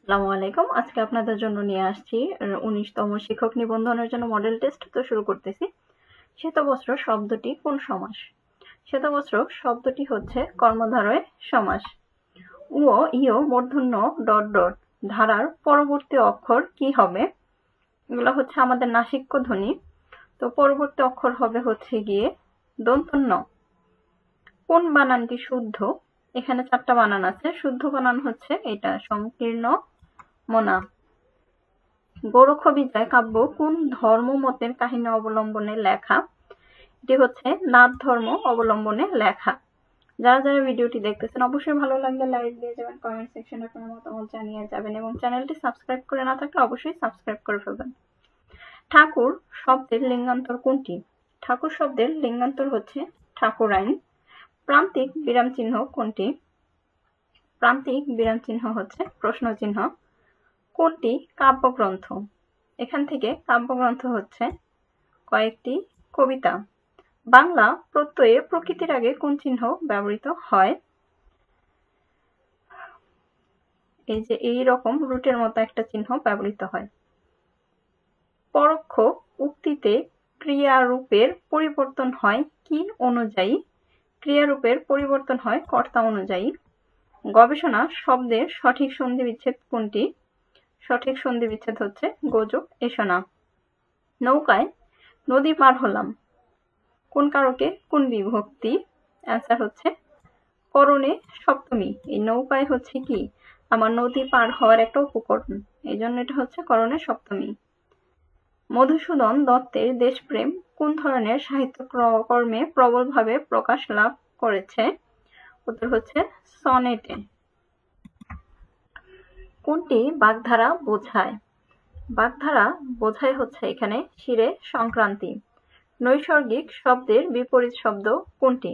আসসালামু আলাইকুম। আজকে আপনাদের জন্য নিয়ে আসছি 19তম শিক্ষক নিবন্ধনের জন্য মডেল টেস্ট। তো শুরু করতেছি। শ্বেতবস্ত্র শব্দটি কোন সমাস? শ্বেতবস্ত্র শব্দটি হচ্ছে কর্মধারয় সমাস। ও ইয় মূর্ধন্য ডট ডট ধারার পরবর্তী অক্ষর কি হবে? এগুলো হচ্ছে আমাদের নাসিক্য ধ্বনি। তো পরবর্তী অক্ষর হবে হচ্ছে গিয়ে দন্ত ন। কোন বানানটি শুদ্ধ? এখানে 4টা বানান আছে। শুদ্ধ বানান হচ্ছে এটা সংকীর্ণ মনা। গোরক্ষবিজয় কাব্য কোন ধর্মমতের কাহিনী অবলম্বনে লেখা? এটি হচ্ছে নাথ ধর্ম অবলম্বনে লেখা। যারা যারা ভিডিওটি দেখতেছেন অবশ্যই ভালো লাগলে লাইক দিয়ে যাবেন, কমেন্ট সেকশনে আপনার মতামত জানিয়ে যাবেন এবং চ্যানেলটি সাবস্ক্রাইব করে না থাকলে অবশ্যই সাবস্ক্রাইব করে ফেলবেন। ঠাকুর শব্দের লিঙ্গান্তর কোনটি? ঠাকুর শব্দের লিঙ্গান্তর হচ্ছে ঠাকুরাইন। প্রান্তিক বিরাম চিহ্ন কোনটি? প্রান্তিক বিরাম চিহ্ন হচ্ছে প্রশ্ন চিহ্ন। কোনটি কাব্যগ্রন্থ? এখান থেকে কাব্যগ্রন্থ হচ্ছে কয়েকটি কবিতা। বাংলা প্রত্যয়ে প্রকৃতির আগে কোন চিহ্ন ব্যবহৃত হয়? এই যে এই রকম রুটের মতো একটা চিহ্ন ব্যবহৃত হয়। পরোক্ষ উক্তিতে ক্রিয়ারূপের পরিবর্তন হয় কি অনুযায়ী? ক্রিয়ারূপের পরিবর্তন হয় কর্তা অনুযায়ী। গবেষণা শব্দের সঠিক সন্ধি বিচ্ছেদ কোনটি? সঠিক সন্ধি বিচ্ছেদ হচ্ছে গোযোগ এসো না। নৌকায় নদী পার হলাম কোন কারকে কোন বিভক্তি? অ্যান্সার হচ্ছে করণে সপ্তমী। এই নৌকায় হচ্ছে কি আমার নদী পার হওয়ার একটা উপকরণ, এই জন্য এটা হচ্ছে করণে সপ্তমী। মধুসূদন দত্তের দেশপ্রেম কোন ধরনের সাহিত্য কর্মে প্রবলভাবে প্রকাশ লাভ করেছে? উত্তর হচ্ছে সনেটে। কোনটি বাগধারা বোঝায়? বাগধারা বোঝায় হচ্ছে এখানে শিরে সংক্রান্তি। নৈসর্গিক শব্দের বিপরীত শব্দ কোনটি?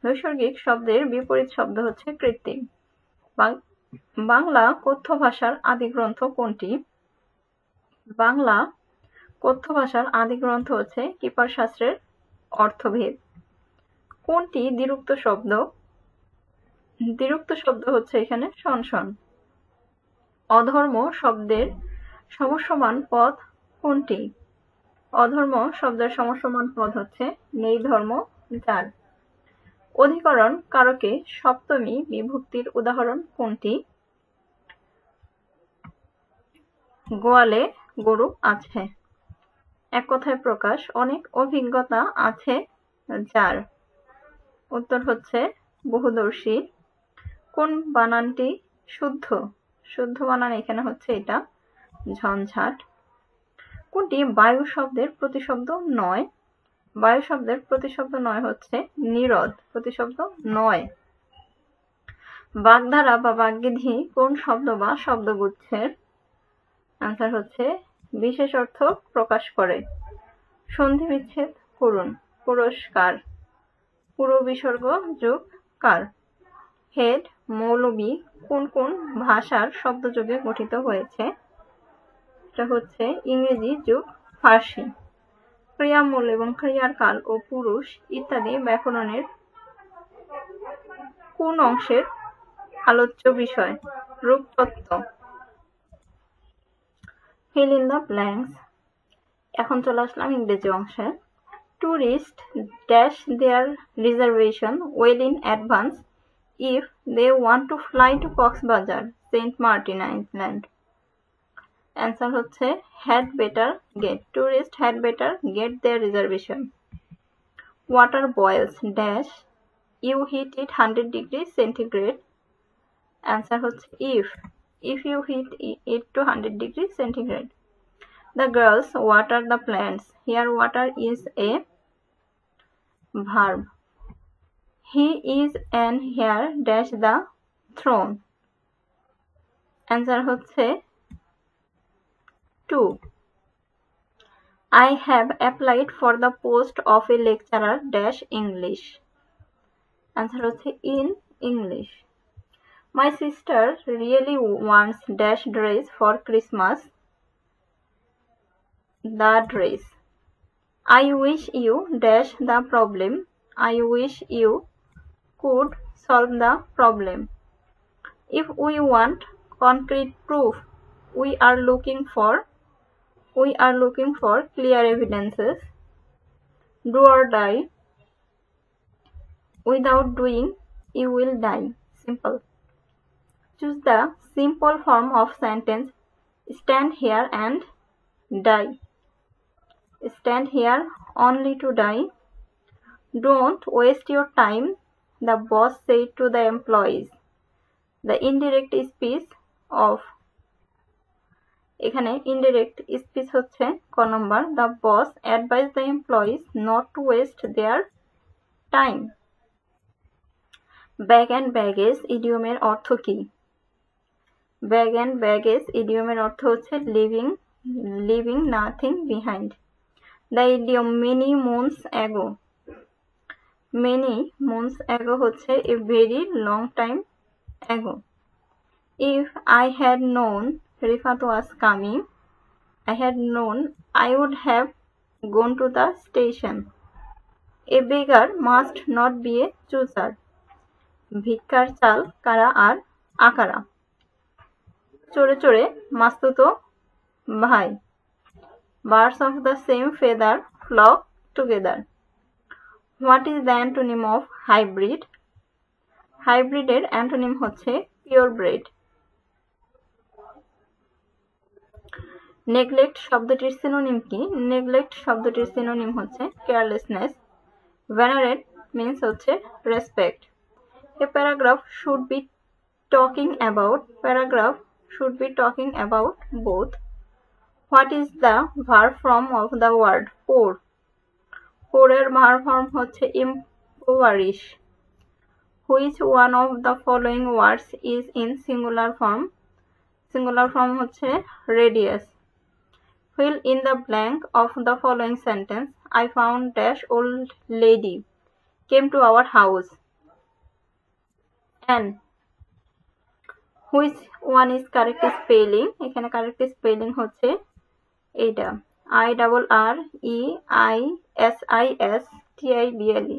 নৈসর্গিক শব্দের বিপরীত শব্দ হচ্ছে কৃত্রিম। বাংলা কথ্য ভাষার আদি গ্রন্থ কোনটি? বাংলা কথ্য ভাষার আদি গ্রন্থ হচ্ছে কিপার শাস্ত্রের অর্থভেদ। কোনটি দ্বিরুক্ত শব্দ? দ্বিরুক্ত শব্দ হচ্ছে এখানে শনশন। অধর্ম শব্দের সমসমান পদ কোনটি? অধর্ম শব্দের সমসমান পদ হচ্ছে নেই ধর্ম যার। অধিকরণ কারকে সপ্তমী বিভক্তির উদাহরণ কোনটি? গোয়ালে গরু আছে। এক কথায় প্রকাশ অনেক অভিজ্ঞতা আছে যার। উত্তর হচ্ছে বহুদর্শী। কোন বানানটি শুদ্ধ? শুদ্ধ বানান এখানে হচ্ছে এটা ঝঞ্ঝাট। কোনটি বায়ু শব্দের প্রতিশব্দ নয়? বায়ু শব্দের প্রতিশব্দ নয় হচ্ছে নীরদ। প্রতিশব্দ নয়। বাগধারা বা বাগ্বিধি কোন শব্দ বা শব্দগুচ্ছের? আনসার হচ্ছে বিশেষ অর্থ প্রকাশ করে। সন্ধি বিচ্ছেদ করুন। পুরস্কার পুরো বিসর্গ যোগ কার। হেড মৌলবী কোন কোন ভাষার শব্দযোগে গঠিত হয়েছে? এটা হচ্ছে ইংরেজি যোগ ফার্সি। ক্রিয়ামূল এবং ক্রিয়ার কাল ও পুরুষ ইত্যাদি ব্যাকরণের কোন অংশের আলোচ্য বিষয়? রূপতত্ত্ব। Fill in the blanks. এখন চলে আসলাম ইংরেজি অংশে। Tourist dash their reservation well in advance if they want to fly to Cox's Bazar Saint Martin island. Answer হচ্ছে had better get. Tourists had better get their reservation. Water boils dash you heat it 100 degrees centigrade. Answer হচ্ছে if you heat it to 100 degrees centigrade. The girls water the plants. Here water is a verb. He is an here dash the throne. Answer হচ্ছে 2. I have applied for the post of a lecturer dash English. Answer হচ্ছে in English. My sister really wants dash dress for Christmas. The dress. I wish you dash the problem. I wish you could solve the problem. If we want concrete proof. We are looking for clear evidences. Do or die. Without doing, you will die. Simple. Choose the simple form of sentence. Stand here and die. Stand here only to die. Don't waste your time, the boss said to the employees. The indirect speech of, এখানে indirect speech হচ্ছে ক নম্বর, the boss advised the employees not to waste their time. Bag and baggage ইডিয়মের অর্থ কি? Bag and baggage ইডিয়মের অর্থ হচ্ছে leaving nothing behind. The idiom many moons ago. Many moons ago হচ্ছে a very long time ago. If I had known Rifat was coming, I would have gone to the station. A beggar must not be a chooser. ভিক্ষার চাল কারা আর আকারা। চোরে চোরে মাস্তুতো ভাই। Birds of the same feather flock together. What is the antonym of hybrid? Hybrid এর antonym হচ্ছে purebred. Neglect শব্দটির synonym কি? নেগলেক্ট শব্দটির সিনোনিম হচ্ছে কেয়ারলেসনেস। ভেনারেট মিন্স হচ্ছে respect. A paragraph should be talking about both. What is the verb form of the word pour? Pour এর verb form হচ্ছে impoverish. Which one of the following words is in singular form? Singular form হচ্ছে radius. Fill in the blank of the following sentence. I found dash old lady came to our house. And which one is correct spelling? এখানে correct spelling হচ্ছে এইটা IRREISISTIBLE.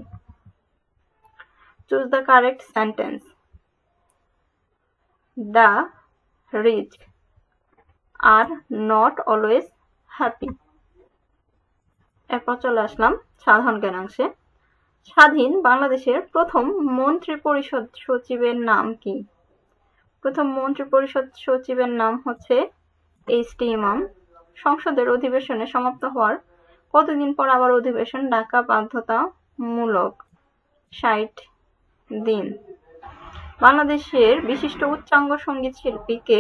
Choose the correct sentence. The rich are not always happy. এরপর চলে আসলাম সাধারণ জ্ঞানাংশে। স্বাধীন বাংলাদেশের প্রথম মন্ত্রী পরিষদ সচিবের নাম কি? প্রথম মন্ত্রী পরিষদ সচিবের নাম হচ্ছে এইচ.টি. ইমাম। সংসদের অধিবেশনে সমাপ্ত হওয়ার কতদিন পর আবার অধিবেশন ডাকা বাধ্যতামূলক? 60 দিন। বাংলাদেশের বিশিষ্ট উচ্চাঙ্গ সঙ্গীত শিল্পী কে?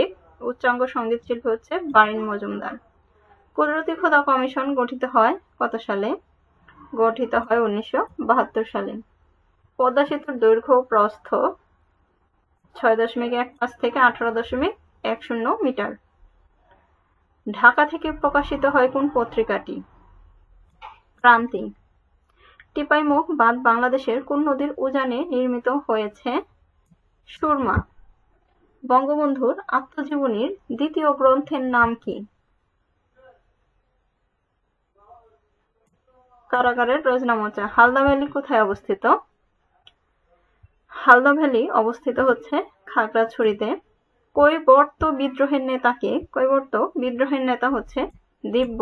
উচ্চাঙ্গ সঙ্গীত শিল্পী হচ্ছে বারিন মজুমদার। কুদরতি খোদা কমিশন গঠিত হয় কত সালে? গঠিত হয় 1972 সালে। পদ্মা সেতুর দৈর্ঘ্য ও প্রস্থ 6.15 থেকে 18.10 মিটার। ঢাকা থেকে প্রকাশিত হয় কোন পত্রিকাটি? ক্রান্তি। টিপাইমুখ বাঁধ বাংলাদেশের কোন নদীর উজানে নির্মিত হয়েছে? সুরমা। বঙ্গবন্ধুর আত্মজীবনীর দ্বিতীয় গ্রন্থের নাম কি? কারাগারের রোজনামচা। হালদা ভ্যালি কোথায় অবস্থিত? হালদা ভ্যালি অবস্থিত হচ্ছে খাগড়াছড়িতে। কৈবর্ত বিদ্রোহের নেতা কে? কৈবর্ত বিদ্রোহের নেতা হচ্ছে দিব্য।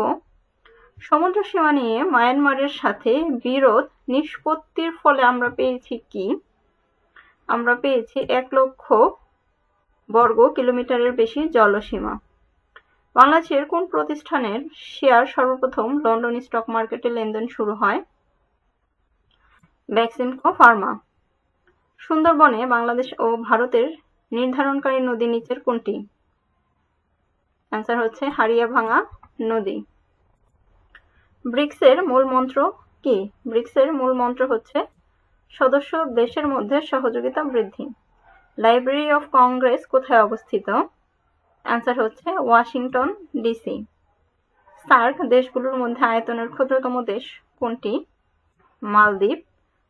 সমুদ্র সীমা নিয়ে মায়ানমারের সাথে বিরোধ নিষ্পত্তির ফলে আমরা পেয়েছি কি? আমরা পেয়েছি 1 লক্ষ বর্গ কিলোমিটারের বেশি জলসীমা। বাংলাদেশের কোন প্রতিষ্ঠানের শেয়ার সর্বপ্রথম লন্ডন স্টক মার্কেটে লেনদেন শুরু হয়? বেক্সিমকো ফার্মা। সুন্দরবনে বাংলাদেশ ও ভারতের নির্ধারণকারী নদী নিচের কোনটি? অ্যান্সার হচ্ছে হারিয়াভাঙা নদী। ব্রিক্সের মূল মন্ত্র কি? ব্রিক্সের মূল মন্ত্র হচ্ছে সদস্য দেশের মধ্যে সহযোগিতা বৃদ্ধি। লাইব্রেরি অফ কংগ্রেস কোথায় অবস্থিত? অ্যান্সার হচ্ছে ওয়াশিংটন ডিসি। সার্ক দেশগুলোর মধ্যে আয়তনের ক্ষুদ্রতম দেশ কোনটি? মালদ্বীপ।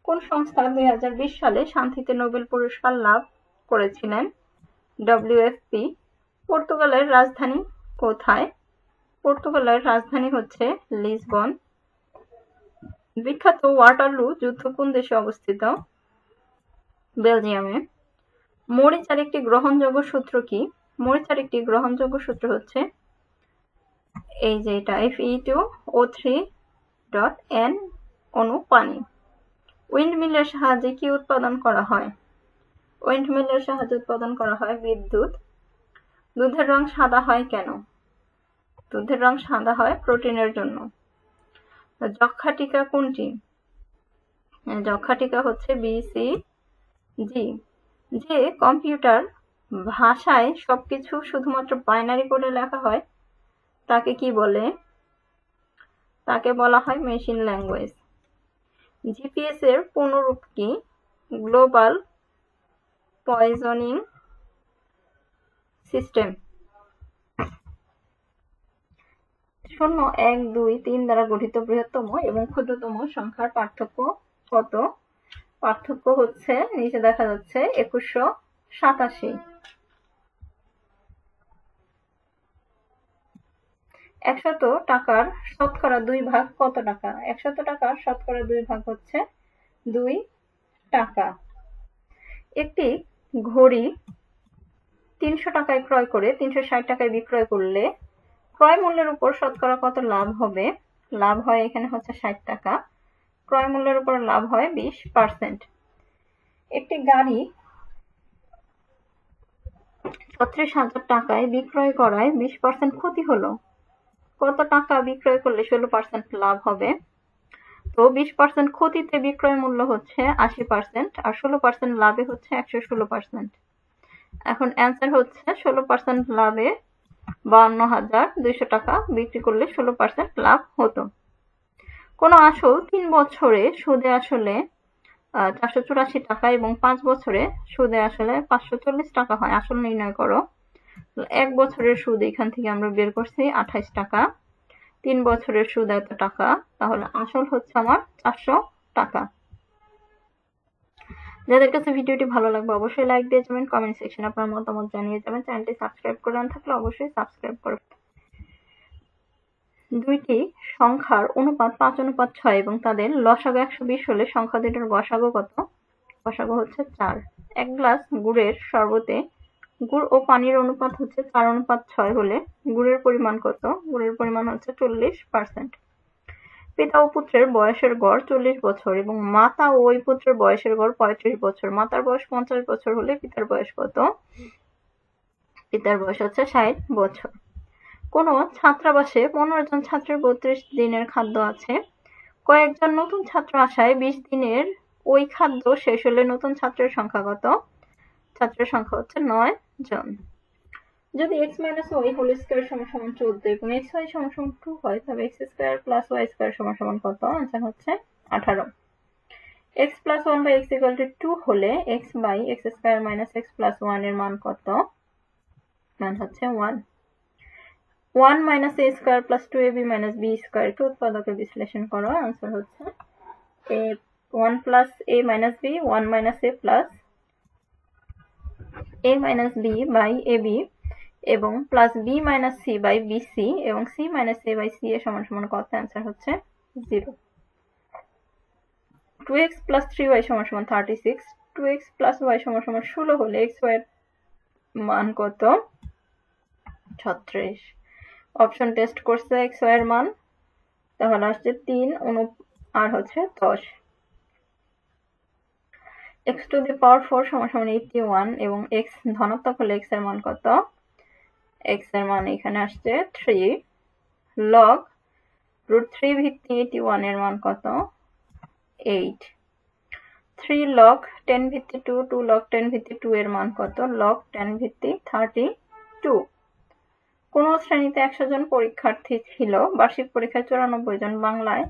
কোন সংস্থা 2020 সালে শান্তিতে নোবেল পুরস্কার লাভ করেছিলেন? WFP। পর্তুগালের রাজধানী কোথায়? পর্তুগালের রাজধানী হচ্ছে লিসবন। বিখ্যাত ওয়াটারলু যুদ্ধ কোন দেশে অবস্থিত? বেলজিয়ামে। মরিচ আর একটি গ্রহণযোগ্য সূত্র কি? মরিচার একটি গ্রহণযোগ্য সূত্র হচ্ছে এই যে এটা Fe2O3.N অণু পানি। উইন্ডমিলের সাহায্যে কি উৎপাদন করা হয়? উইন্ডমিলের সাহায্যে উৎপাদন করা হয় বিদ্যুৎ। দুধের রং সাদা হয় কেন? দুধের রং সাদা হয় প্রোটিনের জন্য। যক্ষ্মা টিকা কোনটি? যক্ষ্মা টিকা হচ্ছে BCG। যে কম্পিউটার ভাষায় সবকিছু শুধুমাত্র বাইনারি কোডে লেখা হয় তাকে কি বলে? তাকে বলা হয় মেশিন ল্যাঙ্গুয়েজ। জিপিএস এর পূর্ণরূপ কি? Global poisoning system. 0, 1, 2, 3 দ্বারা গঠিত বৃহত্তম এবং ক্ষুদ্রতম সংখ্যার পার্থক্য কত? পার্থক্য হচ্ছে নিচে দেখা যাচ্ছে 2187। 100 টাকার শতকরা 2 ভাগ কত টাকা? 100 টাকার শতকরা 2 ভাগ হচ্ছে 2 টাকা। একটি ঘড়ি 300 টাকায় ক্রয় করে 360 টাকায় বিক্রয় করলে ক্রয় মূল্যের উপর শতকরা কত লাভ হবে? লাভ হয় এখানে হচ্ছে 60 টাকা। ক্রয় মূল্যের উপর লাভ হয় 20%। একটি গাড়ি 36,000 টাকায় বিক্রয় করায় 20% ক্ষতি হলো। কত টাকা বিক্রয় করলে 16% লাভ হবে? তো 20% ক্ষতিতে বিক্রয় মূল্য হচ্ছে 80% আর 16% লাভে হচ্ছে 116%। এখন অ্যান্সার হচ্ছে 16% লাভে 52,200 টাকা বিক্রি করলে 16% লাভ হতো। কোন আসল 3 বছরে সুদে আসলে 484 টাকা এবং 5 বছরে সুদে আসলে 540 টাকা হয়। আসল নির্ণয় করো। 1 বছরের সুদ এখান থেকে আমরা বের করছি 28 টাকা। 3 বছরের সুদ এত টাকা, তাহলে আসল হচ্ছে আমার 400 টাকা। যাদের কাছে ভিডিওটি ভালো লাগবে অবশ্যই লাইক দিয়ে যাবেন, কমেন্ট সেকশনে আপনার মতামত জানিয়ে যাবেন। চ্যানেলটি সাবস্ক্রাইব করে না থাকলে অবশ্যই সাবস্ক্রাইব করবেন। দুইটি সংখ্যার অনুপাত 5:6 এবং তাদের লসাগু 120 হলে সংখ্যা দুটোর গসাগু কত? গসাগু হচ্ছে 4। 1 গ্লাস গুড়ের শরবতে গুড় ও পানির অনুপাত হচ্ছে 4:6 হলে গুড়ের পরিমাণ কত? গুড়ের পরিমাণ হচ্ছে 40%। পিতা ও পুত্রের বয়সের গড় 40 বছর এবং মাতা ও ওই পুত্রের বয়সের গড় 35 বছর। মাতার বয়স 50 বছর হলে পিতার বয়স কত? পিতার বয়স হচ্ছে 60 বছর। কোন ছাত্রাবাসে 15 জন ছাত্রের 32 দিনের খাদ্য আছে। কয়েকজন নতুন ছাত্র আসায় 20 দিনের ওই খাদ্য শেষ হলে নতুন ছাত্রের সংখ্যা কত? ছাত্রের সংখ্যা হচ্ছে 9 জন। যদি x - y হোল স্কয়ার সমান 14 এবং xy সমান 2 হয় তবে x square plus y square সমান কত? आंसर হচ্ছে 18। x plus 1 by x equal to 2 হলে x by x square minus x plus 1 এর মান কত? মান হচ্ছে 1। 1 minus a square plus 2ab minus b square কে উৎপাদকে বিশ্লেষণ করো। आंसर হচ্ছে a 1 plus a minus b 1 minus a plus a minus b by ab এবং plus b minus c by bc এবং c minus a by c এর সমান কত? आंसर হচ্ছে 0। 2x প্লাস 3y সমান 36। 2x প্লাস y সমান 16 হলে xy এর মান কত? 36। অপশন টেস্ট করছে xy এর মান, তাহলে আসছে 3 আর হচ্ছে 10। x টু দি পাওয়ার 4 সমান 81 এবং x ধনাত্মক হলে x এর মান কত? x এর মান এখানে আসছে 3 log √3 ভিত্তি 81 এর মান কত? 8। 3 log 10 ভিত্তি 2 2 log 10 ভিত্তি 2 এর মান কত? log 10 ভিত্তি 32। কোন শ্রেণীতে 100 জন পরীক্ষার্থী ছিল, বার্ষিক পরীক্ষায় 94 জন, বাংলায়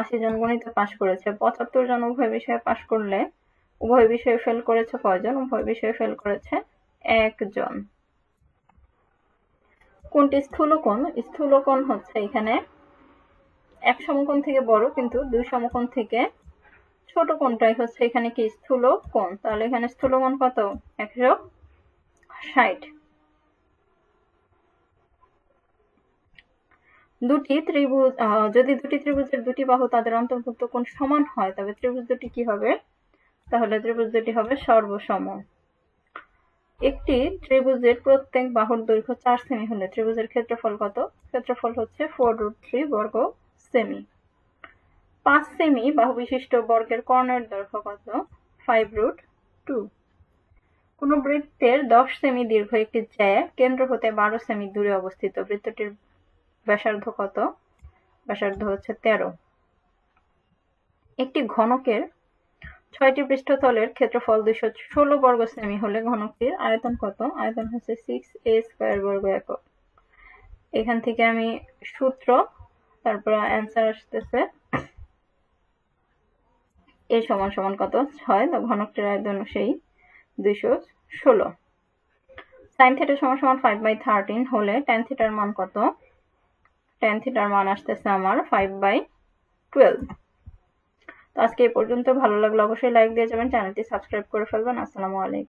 80 জন গণিতে পাশ করেছে, 75 জন উভয় বিষয়ে পাশ করলে উভয় বিষয়ে ফেল করেছে কয়জন? উভয় বিষয়ে ফেল করেছে 1 জন। কোনটি স্থূলকোণ? স্থূলকোণ হচ্ছে এখানে এক সমকোণ থেকে বড় কিন্তু দুই সমকোণ থেকে ছোট কোণটাই হচ্ছে এখানে কি স্থূলকোণ। তাহলে এখানে স্থূলকোণ কত? 160। দুটি ত্রিভুজ যদি দুটি ত্রিভুজের দুটি বাহু তাদের অন্তর্ভুক্ত কোণ সমান হয় তবে ত্রিভুজ দুটি কি হবে? তাহলে ত্রিভুজ দুটি হবে সর্বসম। একটি ত্রিভুজের প্রত্যেক বাহুর দৈর্ঘ্য 4 সেমি হলে ত্রিভুজের ক্ষেত্রফল কত? ক্ষেত্রফল হচ্ছে 4√3 বর্গ সেমি। 5 সেমি বাহু বিশিষ্ট বর্গের কর্ণের দৈর্ঘ্য কত? 5√2। কোন বৃত্তের 10 সেমি দীর্ঘ একটি জ্যা কেন্দ্র হতে 12 সেমি দূরে অবস্থিত। বৃত্তটির ব্যাসার্ধ কত? ব্যাসার্ধ হচ্ছে 13। একটি ঘনকের 6টি পৃষ্ঠতলের ক্ষেত্রফল 216 বর্গ সেমি হলে ঘনকটির আয়তন কত? আয়তন হচ্ছে 6a² বর্গ একক। এখান থেকে আমি সূত্র, তারপর অ্যান্সার আসতেছে a সমান কত? 6। তো ঘনকটির আয়তন সেই 216। sin θ সমান 5/13 হলে tan θ এর মান কত? tan θ এর মান আসতেছে আমার 5/12। তো আজকে এই পর্যন্ত। ভালো লাগলে অবশ্যই লাইক দিয়ে যাবেন, চ্যানেলটি সাবস্ক্রাইব করে ফেলবেন। আসসালামু আলাইকুম।